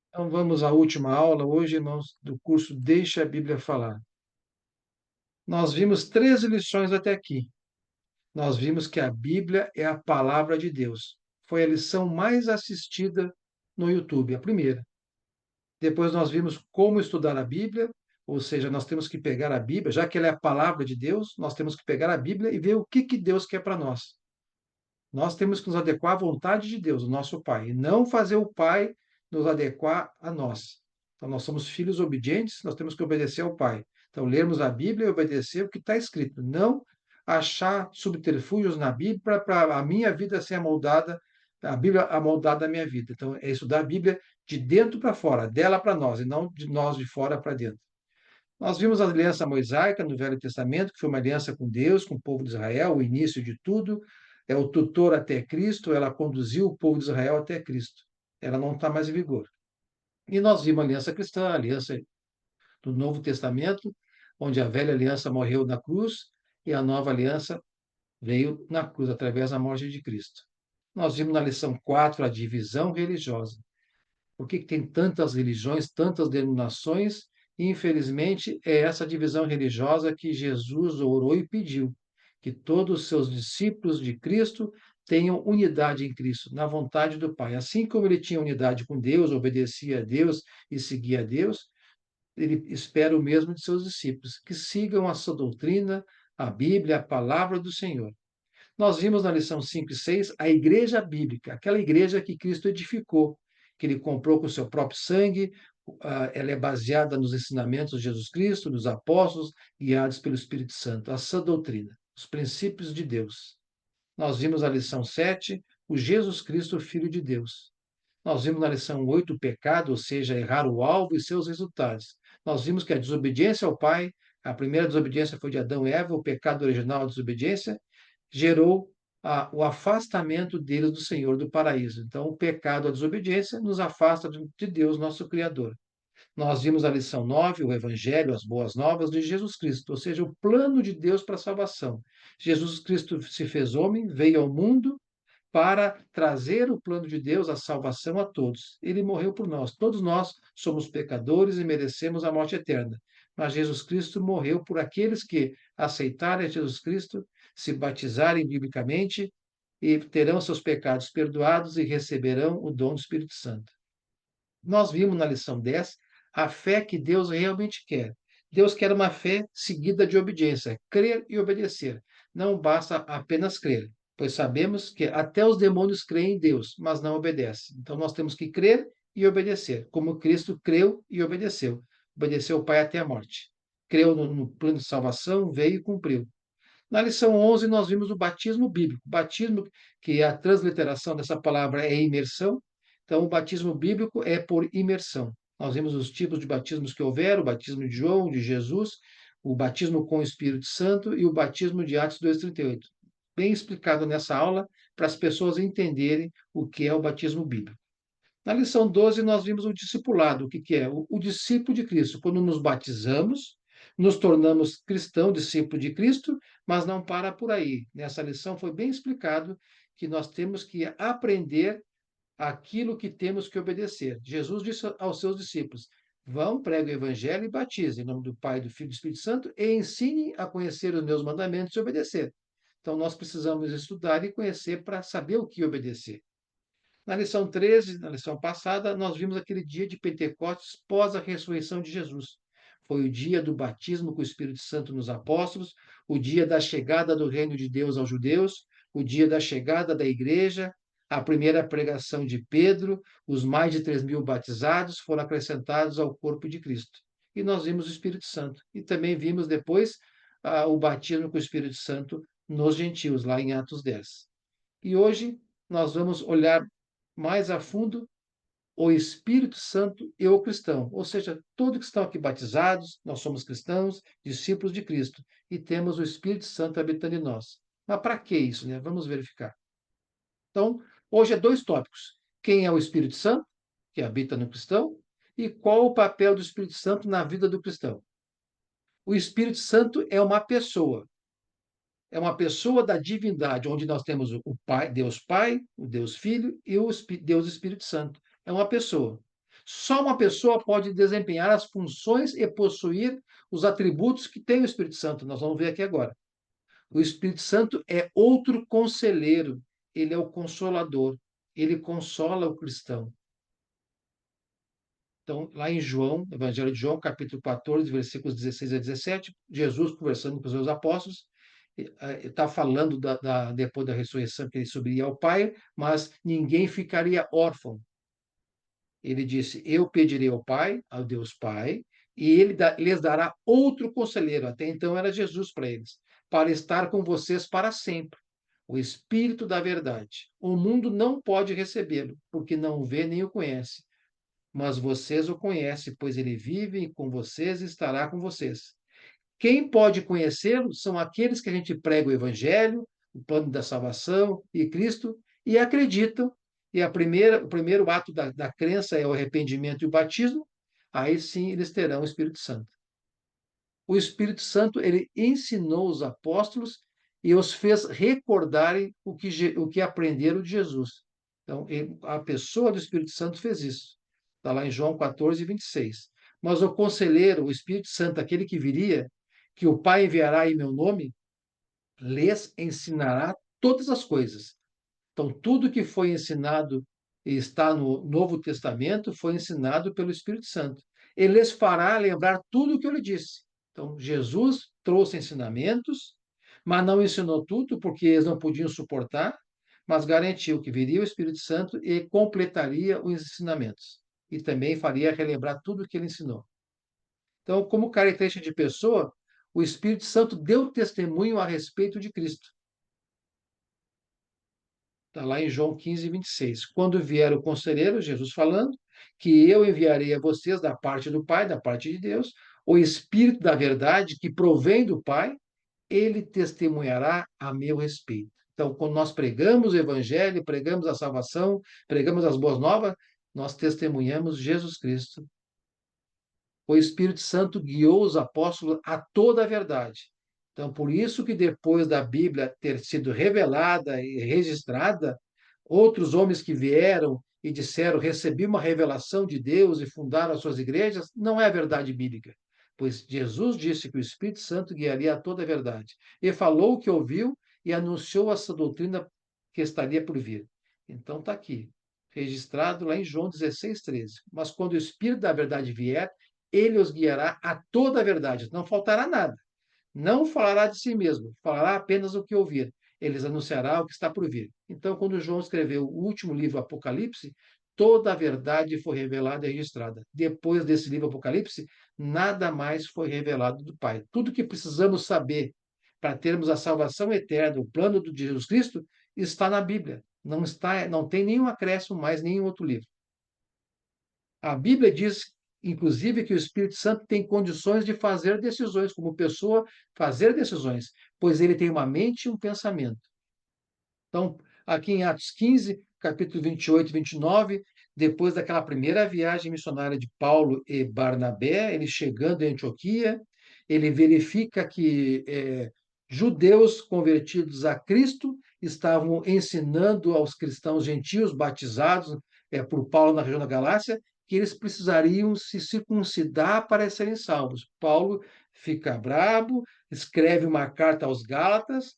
Então vamos à última aula hoje, irmãos, do curso Deixa a Bíblia Falar. Nós vimos 13 lições até aqui. Nós vimos que a Bíblia é a palavra de Deus. Foi a lição mais assistida no YouTube, a primeira. Depois nós vimos como estudar a Bíblia, ou seja, nós temos que pegar a Bíblia, já que ela é a palavra de Deus, nós temos que pegar a Bíblia e ver o que Deus quer para nós. Nós temos que nos adequar à vontade de Deus, o nosso Pai, e não fazer o Pai nos adequar a nós. Então, nós somos filhos obedientes, nós temos que obedecer ao Pai. Então, lermos a Bíblia e obedecer o que está escrito, não achar subterfúgios na Bíblia para a minha vida ser amoldada, a Bíblia amoldada à minha vida. Então, é estudar a Bíblia de dentro para fora, dela para nós, e não de nós de fora para dentro. Nós vimos a aliança mosaica no Velho Testamento, que foi uma aliança com Deus, com o povo de Israel, o início de tudo, é o tutor até Cristo, ela conduziu o povo de Israel até Cristo. Ela não está mais em vigor. E nós vimos a aliança cristã, a aliança do Novo Testamento, onde a velha aliança morreu na cruz e a nova aliança veio na cruz, através da morte de Cristo. Nós vimos na lição 4 a divisão religiosa. Por que tem tantas religiões, tantas denominações? E, infelizmente, é essa divisão religiosa que Jesus orou e pediu, que todos os seus discípulos de Cristo tenham unidade em Cristo, na vontade do Pai. Assim como ele tinha unidade com Deus, obedecia a Deus e seguia a Deus, ele espera o mesmo de seus discípulos, que sigam a sua doutrina, a Bíblia, a palavra do Senhor. Nós vimos na lição 5 e 6 a igreja bíblica, aquela igreja que Cristo edificou, que ele comprou com o seu próprio sangue, ela é baseada nos ensinamentos de Jesus Cristo, dos apóstolos, guiados pelo Espírito Santo, a sã doutrina, os princípios de Deus. Nós vimos na lição 7 o Jesus Cristo, Filho de Deus. Nós vimos na lição 8 o pecado, ou seja, errar o alvo e seus resultados. Nós vimos que a desobediência ao Pai, a primeira desobediência foi de Adão e Eva, o pecado original, a desobediência, gerou o afastamento deles do Senhor, do paraíso. Então, o pecado, a desobediência, nos afasta de Deus, nosso Criador. Nós vimos a lição 9, o Evangelho, as boas novas de Jesus Cristo, ou seja, o plano de Deus para a salvação. Jesus Cristo se fez homem, veio ao mundo para trazer o plano de Deus, a salvação a todos. Ele morreu por nós. Todos nós somos pecadores e merecemos a morte eterna. Mas Jesus Cristo morreu por aqueles que aceitarem Jesus Cristo, se batizarem biblicamente e terão seus pecados perdoados e receberão o dom do Espírito Santo. Nós vimos na lição 10 a fé que Deus realmente quer. Deus quer uma fé seguida de obediência, crer e obedecer. Não basta apenas crer, pois sabemos que até os demônios creem em Deus, mas não obedecem. Então nós temos que crer e obedecer, como Cristo creu e obedeceu. Obedeceu o Pai até a morte. Creu no plano de salvação, veio e cumpriu. Na lição 11, nós vimos o batismo bíblico. Batismo, que é a transliteração dessa palavra é imersão. Então, o batismo bíblico é por imersão. Nós vimos os tipos de batismos que houveram: o batismo de João, de Jesus, o batismo com o Espírito Santo e o batismo de Atos 2:38. Bem explicado nessa aula, para as pessoas entenderem o que é o batismo bíblico. Na lição 12, nós vimos o discipulado. O que é? O discípulo de Cristo. Quando nos batizamos, nos tornamos cristão, discípulo de Cristo, mas não para por aí. Nessa lição foi bem explicado que nós temos que aprender aquilo que temos que obedecer. Jesus disse aos seus discípulos: vão, preguem o evangelho e batizem em nome do Pai, do Filho e do Espírito Santo e ensinem a conhecer os meus mandamentos e obedecer. Então, nós precisamos estudar e conhecer para saber o que obedecer. Na lição 13, na lição passada, nós vimos aquele dia de Pentecostes pós a ressurreição de Jesus. Foi o dia do batismo com o Espírito Santo nos apóstolos, o dia da chegada do reino de Deus aos judeus, o dia da chegada da igreja, a primeira pregação de Pedro, os mais de 3.000 batizados foram acrescentados ao corpo de Cristo. E nós vimos o Espírito Santo. E também vimos depois o batismo com o Espírito Santo nos gentios, lá em Atos 10. E hoje nós vamos olhar mais a fundo o Espírito Santo e o cristão, ou seja, todos que estão aqui batizados, nós somos cristãos, discípulos de Cristo, e temos o Espírito Santo habitando em nós. Mas para que isso, né? Vamos verificar. Então, hoje é dois tópicos: quem é o Espírito Santo, que habita no cristão, e qual o papel do Espírito Santo na vida do cristão. O Espírito Santo é uma pessoa da divindade, onde nós temos Pai, o Deus Filho e o Deus Espírito Santo. É uma pessoa. Só uma pessoa pode desempenhar as funções e possuir os atributos que tem o Espírito Santo. Nós vamos ver aqui agora. O Espírito Santo é outro conselheiro, ele é o consolador, ele consola o cristão. Então, lá em João, Evangelho de João, capítulo 14, versículos 16 a 17, Jesus conversando com os seus apóstolos, está falando depois da ressurreição que ele subiria ao Pai, mas ninguém ficaria órfão. Ele disse: Eu pedirei ao Pai, ao Deus Pai, e ele lhes dará outro conselheiro. Até então era Jesus para eles, para estar com vocês para sempre. O Espírito da Verdade. O mundo não pode recebê-lo, porque não o vê nem o conhece. Mas vocês o conhecem, pois ele vive com vocês e estará com vocês. Quem pode conhecê-lo são aqueles que a gente prega o Evangelho, o plano da salvação e Cristo, e acreditam. E o primeiro ato da crença é o arrependimento e o batismo. Aí sim eles terão o Espírito Santo. O Espírito Santo ele ensinou os apóstolos e os fez recordarem o que aprenderam de Jesus. Então, a pessoa do Espírito Santo fez isso. Está lá em João 14, 26. Mas o conselheiro, o Espírito Santo, aquele que viria, que o Pai enviará em meu nome, lhes ensinará todas as coisas. Então, tudo que foi ensinado e está no Novo Testamento foi ensinado pelo Espírito Santo. Ele lhes fará lembrar tudo o que eu lhe disse. Então, Jesus trouxe ensinamentos, mas não ensinou tudo porque eles não podiam suportar, mas garantiu que viria o Espírito Santo e completaria os ensinamentos. E também faria relembrar tudo o que ele ensinou. Então, como característica de pessoa, o Espírito Santo deu testemunho a respeito de Cristo. Está lá em João 15, 26. Quando vier o conselheiro, Jesus falando, que eu enviarei a vocês da parte do Pai, da parte de Deus, o Espírito da verdade que provém do Pai, ele testemunhará a meu respeito. Então, quando nós pregamos o Evangelho, pregamos a salvação, pregamos as boas novas, nós testemunhamos Jesus Cristo. O Espírito Santo guiou os apóstolos a toda a verdade. Então, por isso que depois da Bíblia ter sido revelada e registrada, outros homens que vieram e disseram, recebi uma revelação de Deus e fundaram as suas igrejas, não é a verdade bíblica. Pois Jesus disse que o Espírito Santo guiaria a toda a verdade. E falou o que ouviu e anunciou essa doutrina que estaria por vir. Então está aqui, registrado lá em João 16, 13. Mas quando o Espírito da verdade vier, ele os guiará a toda a verdade, não faltará nada. Não falará de si mesmo, falará apenas o que ouvir. Eles anunciará o que está por vir. Então, quando João escreveu o último livro, Apocalipse, toda a verdade foi revelada e registrada. Depois desse livro, Apocalipse, nada mais foi revelado do Pai. Tudo que precisamos saber para termos a salvação eterna, o plano de Jesus Cristo, está na Bíblia. Não tem nenhum acréscimo mais, nenhum outro livro. A Bíblia diz, inclusive, que o Espírito Santo tem condições de fazer decisões, como pessoa fazer decisões, pois ele tem uma mente e um pensamento. Então, aqui em Atos 15, capítulo 28 e 29, depois daquela primeira viagem missionária de Paulo e Barnabé, ele chegando em Antioquia, ele verifica que judeus convertidos a Cristo estavam ensinando aos cristãos gentios batizados por Paulo na região da Galácia que eles precisariam se circuncidar para serem salvos. Paulo fica brabo, escreve uma carta aos Gálatas,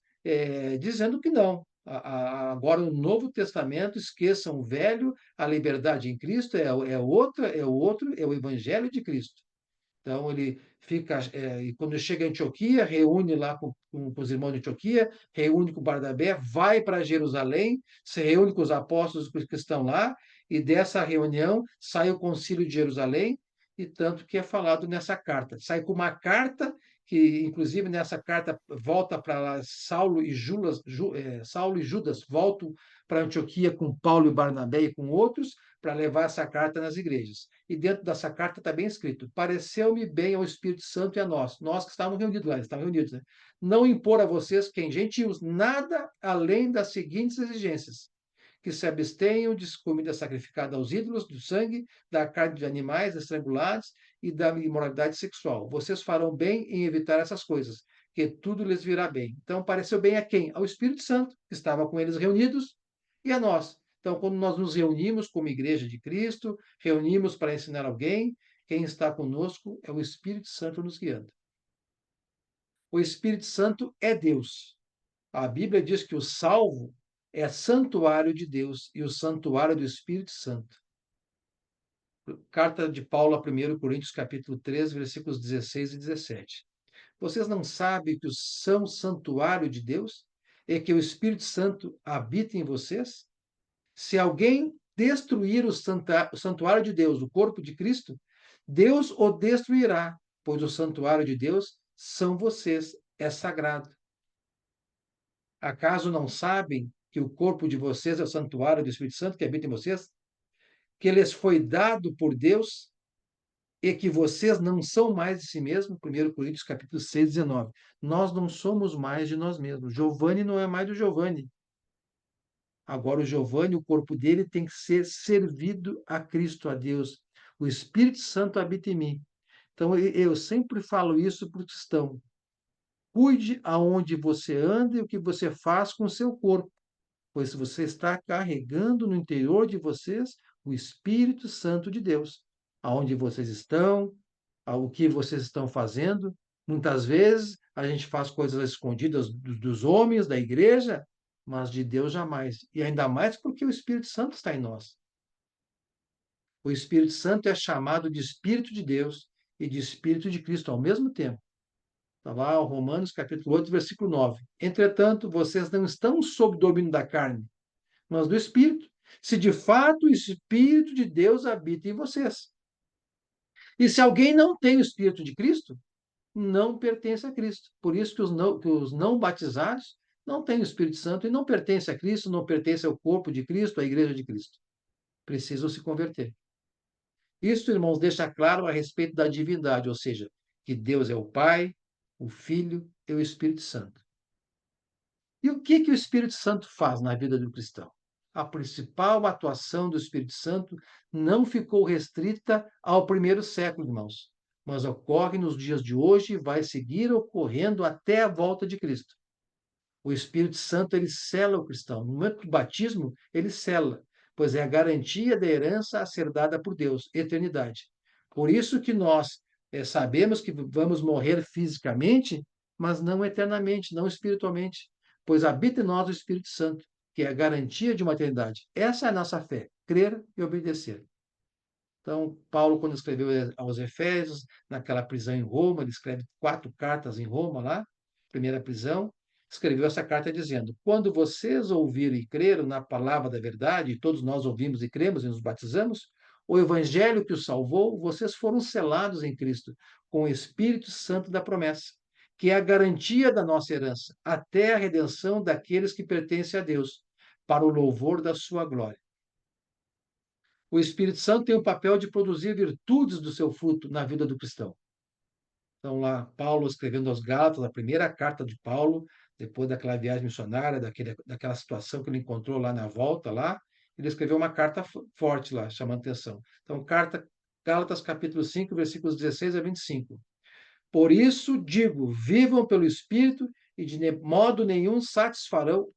dizendo que não. Agora, no Novo Testamento, esqueçam o velho, a liberdade em Cristo é o Evangelho de Cristo. Então, ele fica, e quando chega em Antioquia, reúne lá com os irmãos de Antioquia, reúne com Barnabé, vai para Jerusalém, se reúne com os apóstolos que estão lá, e dessa reunião sai o concílio de Jerusalém, e tanto que é falado nessa carta. Sai com uma carta, que inclusive nessa carta volta para Saulo e Judas voltam para Antioquia com Paulo e Barnabé e com outros, para levar essa carta nas igrejas. E dentro dessa carta está bem escrito: pareceu-me bem ao Espírito Santo e a nós que estávamos reunidos lá, eles estavam reunidos, né? Não impor a vocês, quem gentios, nada além das seguintes exigências: que se abstenham de comida sacrificada aos ídolos, do sangue, da carne de animais estrangulados e da imoralidade sexual. Vocês farão bem em evitar essas coisas, que tudo lhes virá bem. Então, pareceu bem a quem? Ao Espírito Santo, que estava com eles reunidos, e a nós. Então, quando nós nos reunimos como igreja de Cristo, reunimos para ensinar alguém, quem está conosco é o Espírito Santo nos guiando. O Espírito Santo é Deus. A Bíblia diz que o salvo é santuário de Deus e o santuário do Espírito Santo. Carta de Paulo a 1 Coríntios, capítulo 3, versículos 16 e 17. Vocês não sabem que são santuário de Deus e que o Espírito Santo habita em vocês? Se alguém destruir o santuário de Deus, o corpo de Cristo, Deus o destruirá, pois o santuário de Deus são vocês, é sagrado. Acaso não sabem que o corpo de vocês é o santuário do Espírito Santo que habita em vocês? Que lhes foi dado por Deus e que vocês não são mais de si mesmos? 1 Coríntios capítulo 6, 19. Nós não somos mais de nós mesmos. Giovanni não é mais do Giovanni. Agora o Giovanni, o corpo dele tem que ser servido a Cristo, a Deus. O Espírito Santo habita em mim. Então eu sempre falo isso para o cristão. Cuide aonde você anda e o que você faz com o seu corpo, pois você está carregando no interior de vocês o Espírito Santo de Deus. Aonde vocês estão, o que vocês estão fazendo. Muitas vezes a gente faz coisas escondidas dos homens, da igreja, mas de Deus jamais. E ainda mais porque o Espírito Santo está em nós. O Espírito Santo é chamado de Espírito de Deus e de Espírito de Cristo ao mesmo tempo. Está lá, Romanos capítulo 8, versículo 9. Entretanto, vocês não estão sob domínio da carne, mas do Espírito, se de fato o Espírito de Deus habita em vocês. E se alguém não tem o Espírito de Cristo, não pertence a Cristo. Por isso que os não batizados não têm o Espírito Santo e não pertencem a Cristo, não pertencem ao corpo de Cristo, à igreja de Cristo. Precisam se converter. Isso, irmãos, deixa claro a respeito da divindade, ou seja, que Deus é o Pai, o Filho e o Espírito Santo. E o que o Espírito Santo faz na vida do cristão? A principal atuação do Espírito Santo não ficou restrita ao primeiro século, irmãos, mas ocorre nos dias de hoje e vai seguir ocorrendo até a volta de Cristo. O Espírito Santo, ele sela o cristão. No momento do batismo, ele sela, pois é a garantia da herança a ser dada por Deus, eternidade. Por isso que nós sabemos que vamos morrer fisicamente, mas não eternamente, não espiritualmente, pois habita em nós o Espírito Santo, que é a garantia de uma eternidade. Essa é a nossa fé, crer e obedecer. Então, Paulo, quando escreveu aos Efésios, naquela prisão em Roma, ele escreve 4 cartas em Roma, lá, primeira prisão, escreveu essa carta dizendo: quando vocês ouviram e creram na palavra da verdade, e todos nós ouvimos e cremos e nos batizamos, o evangelho que os salvou, vocês foram selados em Cristo com o Espírito Santo da promessa, que é a garantia da nossa herança, até a redenção daqueles que pertencem a Deus, para o louvor da sua glória. O Espírito Santo tem o papel de produzir virtudes do seu fruto na vida do cristão. Então, lá, Paulo escrevendo aos Gálatas, a primeira carta de Paulo, depois daquela viagem missionária, daquela situação que ele encontrou lá na volta, lá, ele escreveu uma carta forte lá, chamando atenção. Então, Gálatas capítulo 5, versículos 16 a 25. Por isso digo, vivam pelo Espírito e de modo nenhum satisfarão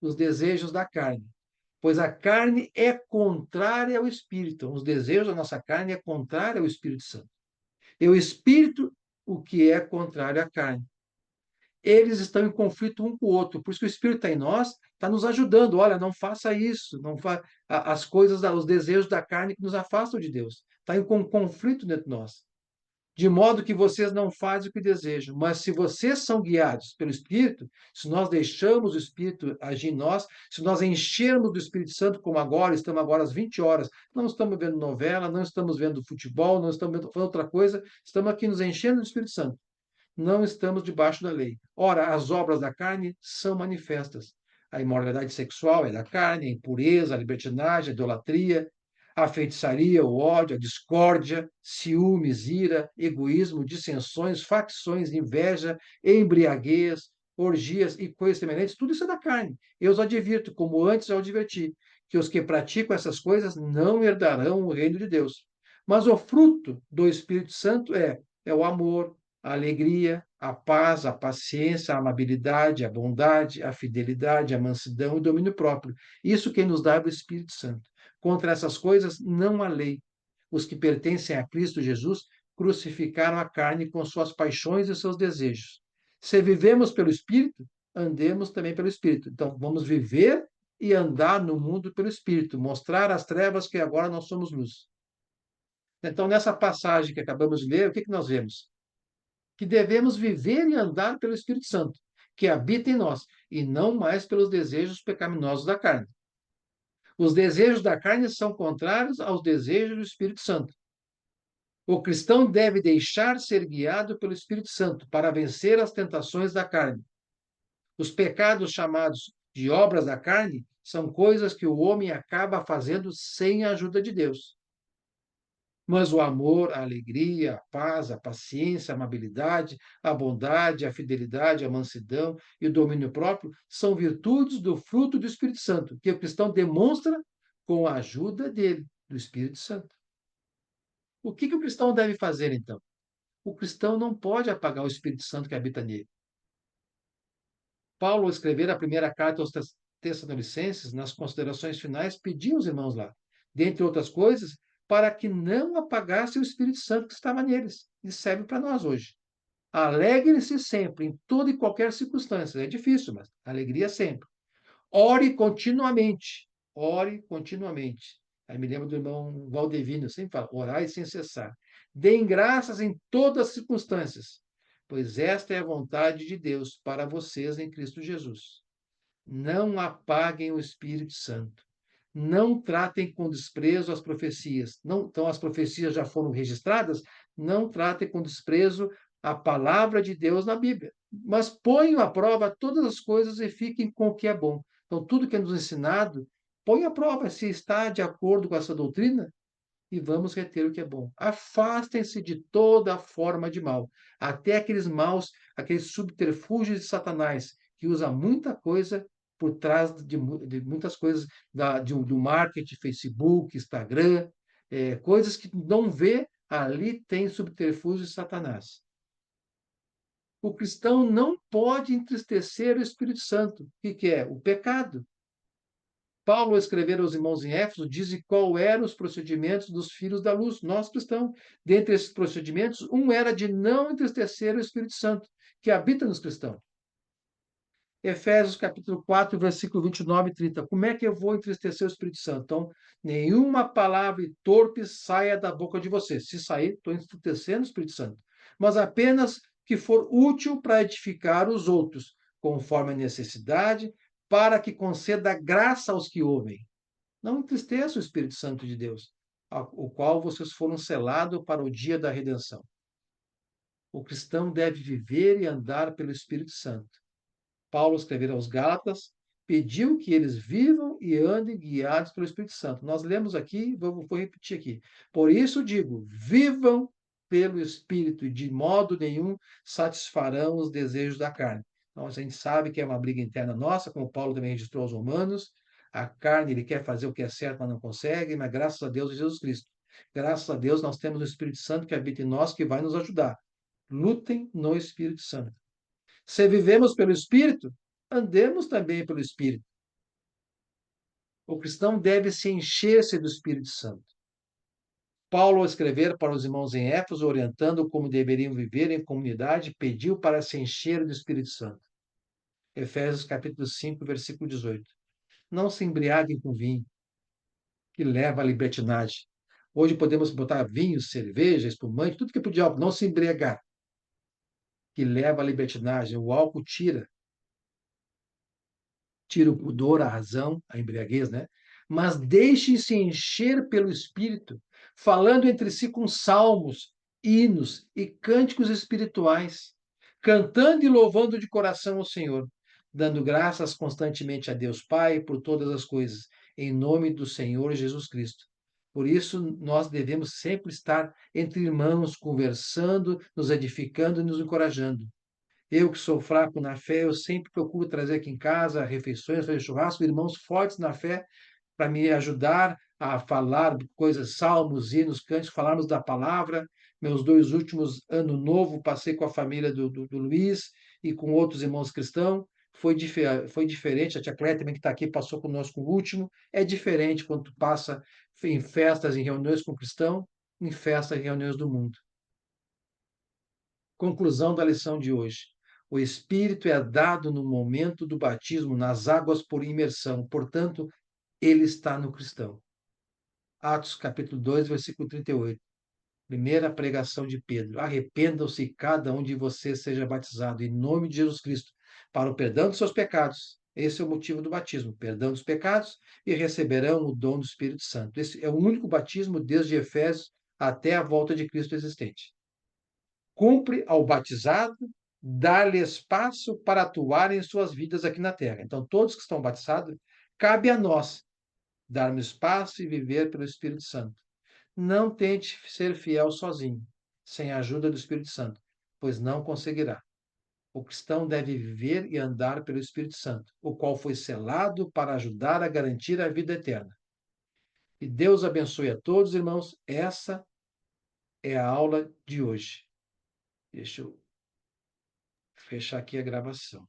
os desejos da carne, pois a carne é contrária ao Espírito. Então, os desejos da nossa carne é contrária ao Espírito Santo. E o Espírito, o que é contrário à carne. Eles estão em conflito um com o outro. Por isso que o Espírito está em nós, está nos ajudando. Olha, não faça isso. Não as coisas, os desejos da carne que nos afastam de Deus. Está em conflito dentro de nós. De modo que vocês não fazem o que desejam. Mas se vocês são guiados pelo Espírito, se nós deixamos o Espírito agir em nós, se nós enchermos do Espírito Santo, como agora, estamos agora às 20 horas, não estamos vendo novela, não estamos vendo futebol, não estamos vendo outra coisa, estamos aqui nos enchendo do Espírito Santo. Não estamos debaixo da lei. Ora, as obras da carne são manifestas. A imoralidade sexual é da carne, a impureza, a libertinagem, a idolatria, a feitiçaria, o ódio, a discórdia, ciúmes, ira, egoísmo, dissensões, facções, inveja, embriaguez, orgias e coisas semelhantes, tudo isso é da carne. Eu os advirto, como antes eu adverti, que os que praticam essas coisas não herdarão o reino de Deus. Mas o fruto do Espírito Santo é o amor, a alegria, a paz, a paciência, a amabilidade, a bondade, a fidelidade, a mansidão e o domínio próprio. Isso quem nos dá é o Espírito Santo. Contra essas coisas não há lei. Os que pertencem a Cristo Jesus crucificaram a carne com suas paixões e seus desejos. Se vivemos pelo Espírito, andemos também pelo Espírito. Então, vamos viver e andar no mundo pelo Espírito, mostrar às trevas que agora nós somos luz. Então, nessa passagem que acabamos de ler, o que nós vemos? Que devemos viver e andar pelo Espírito Santo, que habita em nós, e não mais pelos desejos pecaminosos da carne. Os desejos da carne são contrários aos desejos do Espírito Santo. O cristão deve deixar ser guiado pelo Espírito Santo para vencer as tentações da carne. Os pecados chamados de obras da carne são coisas que o homem acaba fazendo sem a ajuda de Deus. Mas o amor, a alegria, a paz, a paciência, a amabilidade, a bondade, a fidelidade, a mansidão e o domínio próprio são virtudes do fruto do Espírito Santo, que o cristão demonstra com a ajuda dele, do Espírito Santo. O que o cristão deve fazer, então? O cristão não pode apagar o Espírito Santo que habita nele. Paulo, ao escrever a primeira carta aos Tessalonicenses, nas considerações finais, pediu aos irmãos lá, dentre outras coisas, para que não apagasse o Espírito Santo que estava neles. E serve para nós hoje. Alegrem-se sempre, em toda e qualquer circunstância. É difícil, mas alegria sempre. Ore continuamente. Ore continuamente. Aí me lembro do irmão Valdevino, sempre fala, orai sem cessar. Deem graças em todas as circunstâncias, pois esta é a vontade de Deus para vocês em Cristo Jesus. Não apaguem o Espírito Santo. Não tratem com desprezo as profecias. Não, então, as profecias já foram registradas, não tratem com desprezo a palavra de Deus na Bíblia. Mas ponham à prova todas as coisas e fiquem com o que é bom. Então, tudo que é nos ensinado, põe à prova se está de acordo com essa doutrina e vamos reter o que é bom. Afastem-se de toda forma de mal, até aqueles maus, aqueles subterfúgios de Satanás, que usa muita coisa por trás de muitas coisas do marketing, Facebook, Instagram, coisas que não vê, ali tem subterfúgio de Satanás. O cristão não pode entristecer o Espírito Santo. O que é? O pecado. Paulo, ao escrever aos irmãos em Éfeso, diz qual eram os procedimentos dos filhos da luz, nós cristãos. Dentre esses procedimentos, um era de não entristecer o Espírito Santo, que habita nos cristãos. Efésios capítulo 4, versículo 29 e 30. Como é que eu vou entristecer o Espírito Santo? Então, nenhuma palavra torpe saia da boca de você. Se sair, estou entristecendo o Espírito Santo. Mas apenas que for útil para edificar os outros, conforme a necessidade, para que conceda graça aos que ouvem. Não entristeça o Espírito Santo de Deus, o qual vocês foram selados para o dia da redenção. O cristão deve viver e andar pelo Espírito Santo. Paulo, escrever aos Gálatas, pediu que eles vivam e andem guiados pelo Espírito Santo. Nós lemos aqui, vou repetir aqui. Por isso digo, vivam pelo Espírito e de modo nenhum satisfarão os desejos da carne. Então, a gente sabe que é uma briga interna nossa, como Paulo também registrou aos Romanos. A carne, ele quer fazer o que é certo, mas não consegue, mas graças a Deus e Jesus Cristo. Graças a Deus nós temos o Espírito Santo que habita em nós, que vai nos ajudar. Lutem no Espírito Santo. Se vivemos pelo Espírito, andemos também pelo Espírito. O cristão deve se encher-se do Espírito Santo. Paulo, ao escrever para os irmãos em Éfeso, orientando como deveriam viver em comunidade, pediu para se encher do Espírito Santo. Efésios capítulo 5, versículo 18. Não se embriaguem com vinho, que leva à libertinagem. Hoje podemos botar vinho, cerveja, espumante, tudo que é para o diabo, não se embriagar, que leva à libertinagem. O álcool tira o pudor, a razão, a embriaguez, né? Mas deixem-se encher pelo Espírito, falando entre si com salmos, hinos e cânticos espirituais, cantando e louvando de coração ao Senhor, dando graças constantemente a Deus Pai por todas as coisas, em nome do Senhor Jesus Cristo. Por isso, nós devemos sempre estar entre irmãos, conversando, nos edificando e nos encorajando. Eu que sou fraco na fé, eu sempre procuro trazer aqui em casa refeições, fazer churrasco, irmãos fortes na fé, para me ajudar a falar coisas, salmos, hinos, cânticos, falarmos da palavra, Meus 2 últimos ano novo passei com a família do Luiz e com outros irmãos cristãos, foi diferente, a tia Cléia também que está aqui passou conosco o último, é diferente quando tu passa em festas, em reuniões com cristão, em festas, em reuniões do mundo. Conclusão da lição de hoje. O Espírito é dado no momento do batismo, nas águas por imersão, portanto, ele está no cristão. Atos capítulo 2, versículo 38. Primeira pregação de Pedro. Arrependam-se cada um de vocês seja batizado em nome de Jesus Cristo para o perdão dos seus pecados. Esse é o motivo do batismo, perdão dos pecados, e receberão o dom do Espírito Santo. Esse é o único batismo desde Efésios até a volta de Cristo existente. Cumpre ao batizado dar-lhe espaço para atuar em suas vidas aqui na terra. Então, todos que estão batizados, cabe a nós darmos espaço e viver pelo Espírito Santo. Não tente ser fiel sozinho, sem a ajuda do Espírito Santo, pois não conseguirá. O cristão deve viver e andar pelo Espírito Santo, o qual foi selado para ajudar a garantir a vida eterna. E Deus abençoe a todos, irmãos. Essa é a aula de hoje. Deixa eu fechar aqui a gravação.